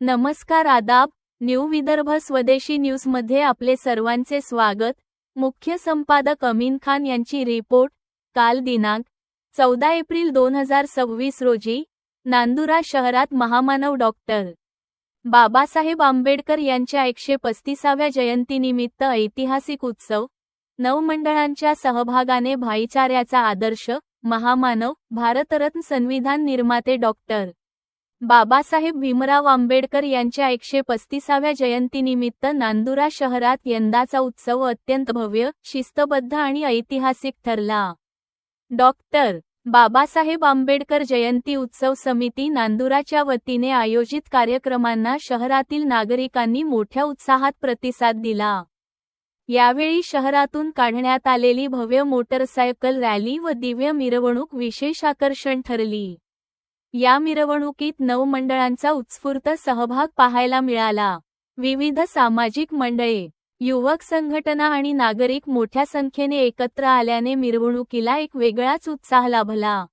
नमस्कार आदाब, न्यू विदर्भ स्वदेशी न्यूजमध्ये आपले सर्वांचे स्वागत। मुख्य संपादक अमीन खान यांची रिपोर्ट। काल दिनांक 14 एप्रिल 2026 रोजी नांदुरा शहरात महामानव डॉक्टर बाबासाहेब आंबेडकर यांच्या 135व्या जयंतीनिमित्त ऐतिहासिक उत्सव, नवमंडळांच्या सहभागाने भाईचाऱ्याचा आदर्श, महामानव, भारतरत्न संविधान निर्माते डॉक्टर बाबासाहेब भीमराव आंबेडकर यांच्या 135व्या जयंतीनिमित्त नांदुरा शहरात यंदाचा उत्सव अत्यंत भव्य, शिस्तबद्ध आणि ऐतिहासिक ठरला। डॉक्टर बाबासाहेब आंबेडकर जयंती उत्सव समिती नांदुराच्या वतीने आयोजित कार्यक्रमांना शहरातील नागरिकांनी मोठ्या उत्साहात प्रतिसाद दिला। यावेळी शहरातून काढण्यात आलेली भव्य मोटरसायकल रॅली व दिव्य मिरवणूक विशेष आकर्षण ठरली। या मिरवणुकीत नवमंडळांचा उत्स्फूर्त सहभाग पाहायला मिळाला। विविध सामाजिक मंडळे, युवक संघटना आणि नागरिक मोठ्या संख्येने एकत्र आल्याने मिरवणुकीला एक वेगळाच उत्साह लाभला।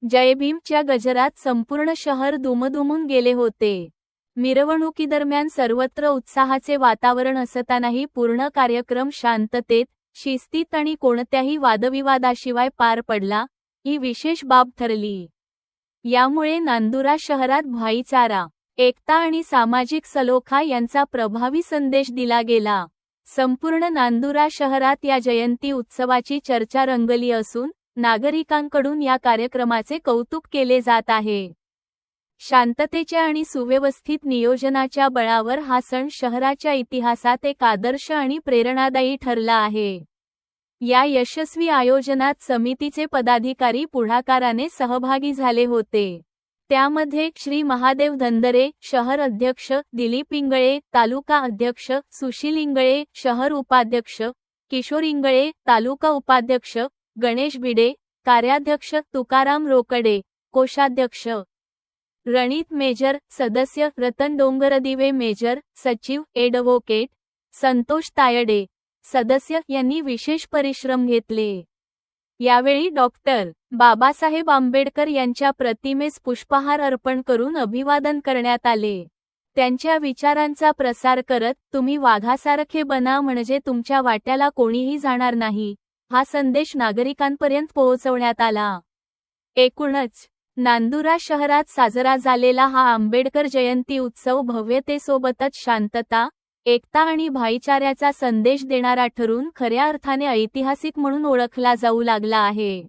जय भीमच्या गजरात संपूर्ण शहर दुमदुमून गेले होते। मिरवणुकीदरम्यान सर्वत्र उत्साहाचे वातावरण असतानाही पूर्ण कार्यक्रम शांततेत, शिस्तीत आणि कोणत्याही वादविवादाशिवाय पार पडला, ही विशेष बाब ठरली। यामुळे नांदुरा शहरात भाईचारा, एकता आणि सामाजिक सलोखा यांचा प्रभावी संदेश दिला गेला। संपूर्ण नांदुरा शहरात या जयंती उत्सवाची चर्चा रंगली असून नागरिकांकडून या कार्यक्रमाचे कौतुक केले जात आहे। शांततेच्या आणि सुव्यवस्थित नियोजनाच्या बळावर हा सण शहराच्या इतिहासात एक आदर्श आणि प्रेरणादायी ठरला आहे। या यशस्वी आयोजनात समितीचे पदाधिकारी पुढाकाराने सहभागी झाले होते। त्यामध्ये श्री महादेव धंदरे, शहर अध्यक्ष, दिलीप इंगळे, तालुका अध्यक्ष, सुशील इंगळे, शहर उपाध्यक्ष, किशोर इंगळे, तालुका उपाध्यक्ष, गणेश भिडे, कार्याध्यक्ष, तुकाराम रोकडे, कोषाध्यक्ष रणित मेजर, सदस्य रतन डोंगरदिवे मेजर, सचिव ॲडव्होकेट संतोष तायडे, सदस्य यांनी विशेष परिश्रम घेतले। यावेळी डॉक्टर बाबासाहेब आंबेडकर यांच्या प्रतिमेस पुष्पहार अर्पण करून अभिवादन करण्यात आले। त्यांच्या विचारांचा प्रसार करत तुम्ही वाघासारखे बना म्हणजे तुमच्या वाट्याला कोणीही जाणार नाही, हा संदेश नागरिकांपर्यंत पोहोचवण्यात आला। एकूणच नांदुरा शहरात साजरा झालेला हा आंबेडकर जयंती उत्सव भव्यतेसोबतच शांतता, एकता आणि भाईचाऱ्याचा संदेश देणारा ठरून खऱ्या अर्थाने ऐतिहासिक म्हणून ओळखला जाऊ लागला आहे।